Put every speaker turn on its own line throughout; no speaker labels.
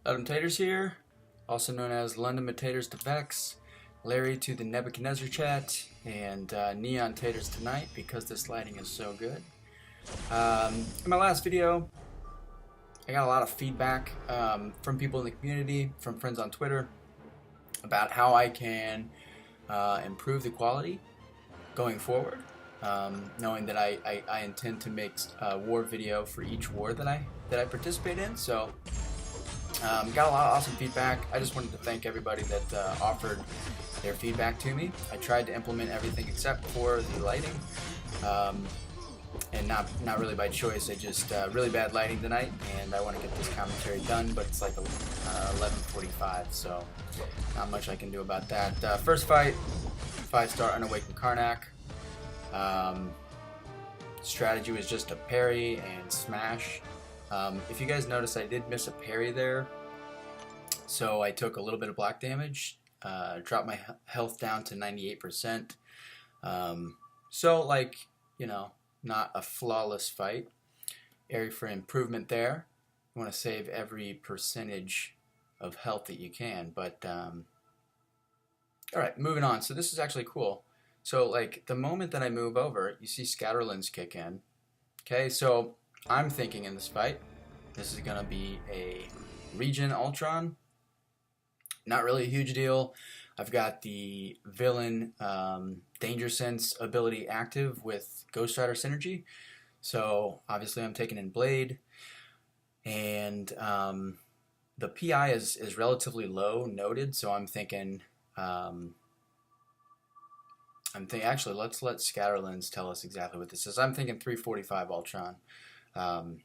Neon Taters here, also known as London Taters to Vex, Larry to the Nebuchadnezzar chat, and Neon Taters tonight because this lighting is so good. In my last video, I got a lot of feedback from people in the community, from friends on Twitter, about how I can improve the quality going forward. Knowing that I intend to make a war video for each war that I participate in, so got a lot of awesome feedback. I just wanted to thank everybody that offered their feedback to me. I tried to implement everything except for the lighting, and not really by choice. I just really bad lighting tonight, and I want to get this commentary done. But it's like 11:45, so not much I can do about that. First fight, 5-star Unawakened Karnak. Strategy was just a parry and smash. If you guys notice, I did miss a parry there, so I took a little bit of block damage, dropped my health down to 98%. So, like, you know, not a flawless fight. Area for improvement there. You want to save every percentage of health that you can, but alright, moving on. So this is actually cool. So, like, the moment that I move over, you see Scatterlands kick in. Okay, so I'm thinking in this fight, this is going to be a regen Ultron. Not really a huge deal. I've got the villain Danger Sense ability active with Ghost Rider synergy. So obviously I'm taking in Blade. And the PI is relatively low noted, so I'm thinking... actually, let's let Scatterlands tell us exactly what this is. I'm thinking 345 Ultron. And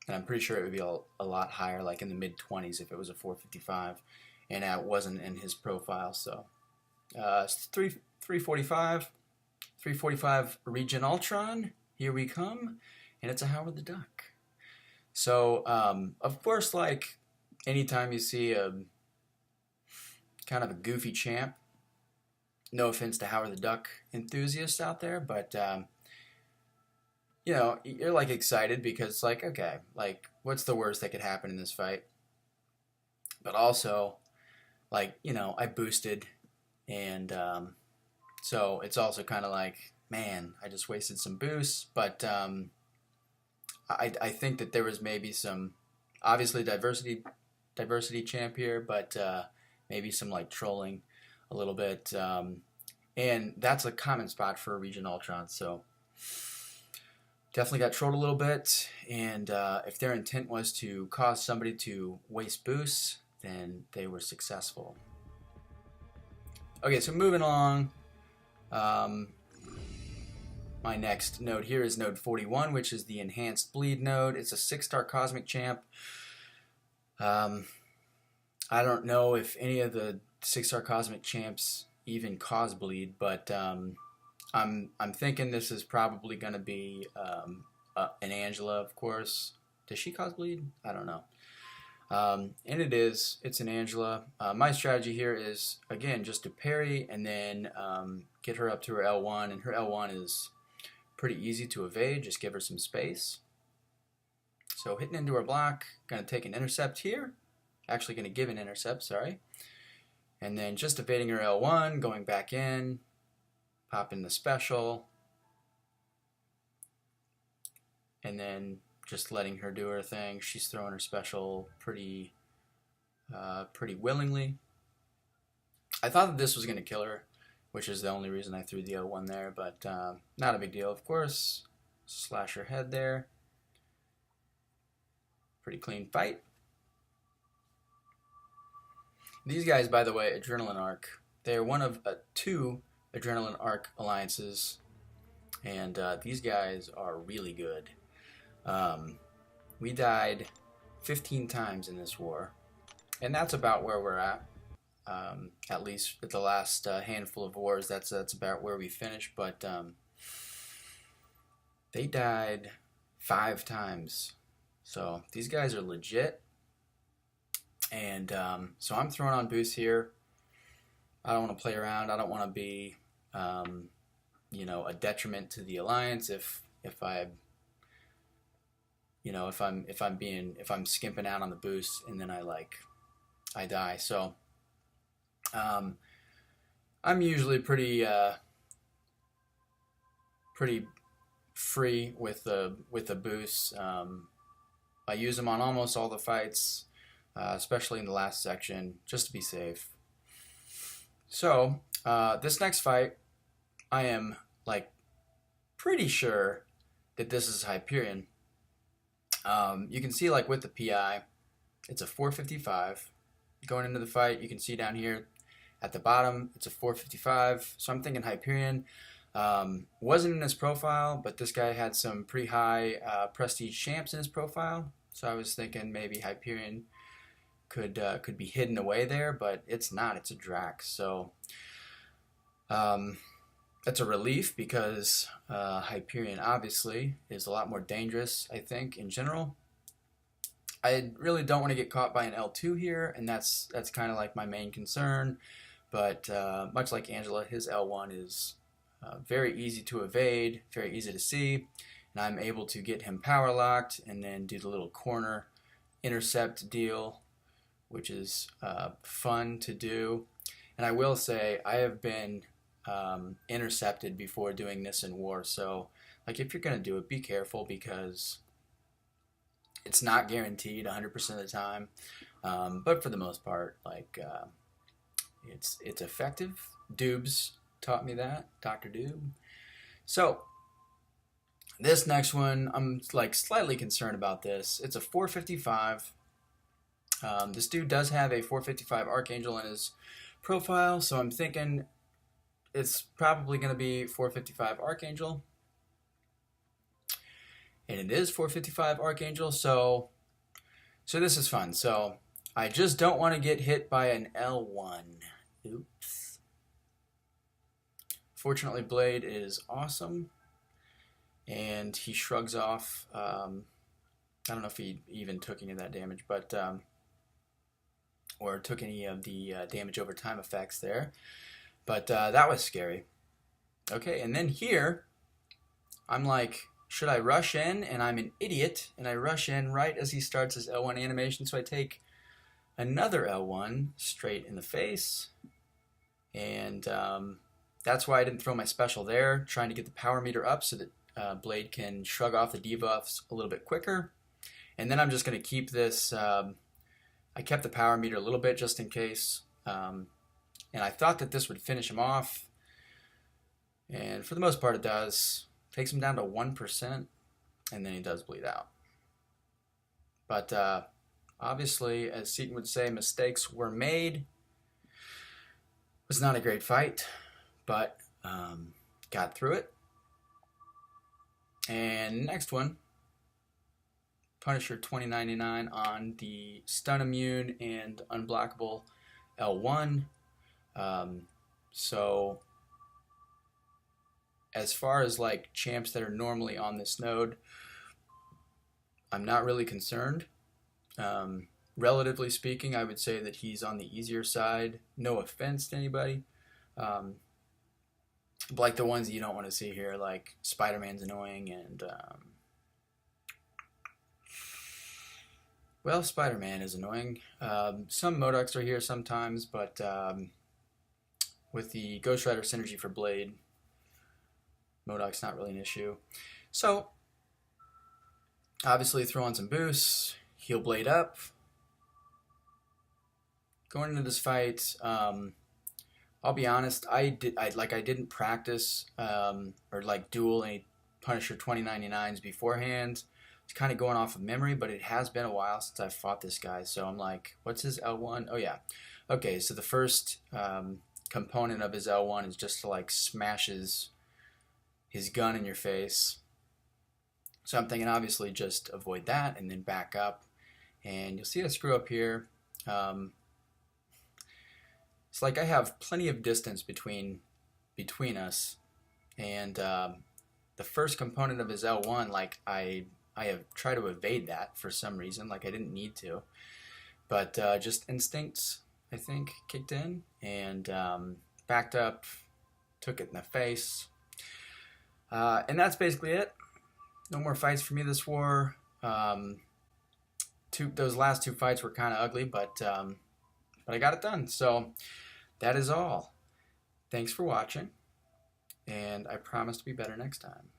I'm pretty sure it would be a lot higher, like in the mid-20s if it was a 455. And that wasn't in his profile, so. 345. 345 Regen Ultron. Here we come. And it's a Howard the Duck. So, of course, like, anytime you see a kind of a goofy champ, no offense to Howard the Duck enthusiasts out there, but you know, you're like excited because, like, okay, like, what's the worst that could happen in this fight? But also, like, you know, I boosted, and so it's also kind of like, man, I just wasted some boosts. But I think that there was maybe some, obviously diversity champ here, but maybe some like trolling a little bit, and that's a common spot for a Regen Ultron, so definitely got trolled a little bit, and if their intent was to cause somebody to waste boosts, then they were successful. Okay, so moving along, my next node here is node 41, which is the Enhanced Bleed node. It's a 6-star Cosmic Champ. I don't know if any of the 6-star Cosmic Champs even cause bleed, but I'm thinking this is probably going to be an Angela, of course. Does she cause bleed? I don't know. And it's an Angela. My strategy here is, again, just to parry and then get her up to her L1, and her L1 is pretty easy to evade. Just give her some space. So hitting into her block, going to take an intercept here. Actually going to give an intercept, sorry. And then just evading her L1, going back in, popping the special, and then just letting her do her thing. She's throwing her special pretty willingly. I thought that this was going to kill her, which is the only reason I threw the L1 there, but not a big deal, of course. Slash her head there. Pretty clean fight. These guys, by the way, Adrenaline Arc, they're one of 2 Adrenaline Arc alliances, and these guys are really good. We died 15 times in this war, and that's about where we're at least at the last handful of wars. That's about where we finished, but they died 5 times, so these guys are legit. And so I'm throwing on boosts here. I don't want to play around. I don't want to be, you know, a detriment to the alliance if I, you know, if I'm skimping out on the boost and then I like I die. So I'm usually pretty free with the boosts. I use them on almost all the fights, especially in the last section, just to be safe. So this next fight, I am like pretty sure that this is Hyperion. You can see like with the PI, it's a 455. Going into the fight, you can see down here at the bottom, it's a 455. So I'm thinking Hyperion. Wasn't in his profile, but this guy had some pretty high prestige champs in his profile. So I was thinking maybe Hyperion could be hidden away there, but it's not. It's a Drax. So that's a relief because Hyperion obviously is a lot more dangerous, I think, in general. I really don't want to get caught by an L2 here, and that's kind of like my main concern. But much like Angela, his L1 is very easy to evade, very easy to see, and I'm able to get him power locked and then do the little corner intercept deal, which is fun to do. And I will say I have been intercepted before doing this in war, so like if you're going to do it, be careful because it's not guaranteed 100% of the time, but for the most part, like it's effective. Dubes taught me that, Dr. Doob. So this next one, I'm like slightly concerned about this. It's a 455. This dude does have a 455 Archangel in his profile, so I'm thinking it's probably going to be 455 Archangel. And it is 455 Archangel, so this is fun. So I just don't want to get hit by an L1. Oops. Fortunately, Blade is awesome, and he shrugs off. I don't know if he even took any of that damage, but or took any of the damage over time effects there. But that was scary. Okay, and then here, I'm like, should I rush in? And I'm an idiot, and I rush in right as he starts his L1 animation, so I take another L1 straight in the face, and that's why I didn't throw my special there, trying to get the power meter up so that Blade can shrug off the debuffs a little bit quicker. And then I'm just going to keep this, I kept the power meter a little bit just in case, and I thought that this would finish him off, and for the most part it does. Takes him down to 1%, and then he does bleed out. But obviously, as Seaton would say, mistakes were made. It was not a great fight, but got through it. And next one, Punisher 2099 on the stun immune and unblockable L1. So as far as like champs that are normally on this node, I'm not really concerned. Relatively speaking, I would say that he's on the easier side. No offense to anybody. But like the ones you don't want to see here, like Spider-Man's annoying, and well, Spider-Man is annoying. Some Modocs are here sometimes, but with the Ghost Rider synergy for Blade, Modoc's not really an issue. So, obviously throw on some boosts, heal Blade up. Going into this fight, I'll be honest, I didn't practice or like duel any Punisher 2099s beforehand. It's kind of going off of memory, but it has been a while since I've fought this guy. So I'm like, what's his L1? Oh yeah. Okay, so the first component of his L1 is just to like smash his gun in your face. So I'm thinking obviously just avoid that and then back up. And you'll see I screw up here. It's like I have plenty of distance between us. And the first component of his L1, like I have tried to evade that for some reason. Like I didn't need to. But just instincts, I think, kicked in. And backed up, took it in the face. And that's basically it. No more fights for me this war. Those last two fights were kind of ugly, but but I got it done. So that is all. Thanks for watching, and I promise to be better next time.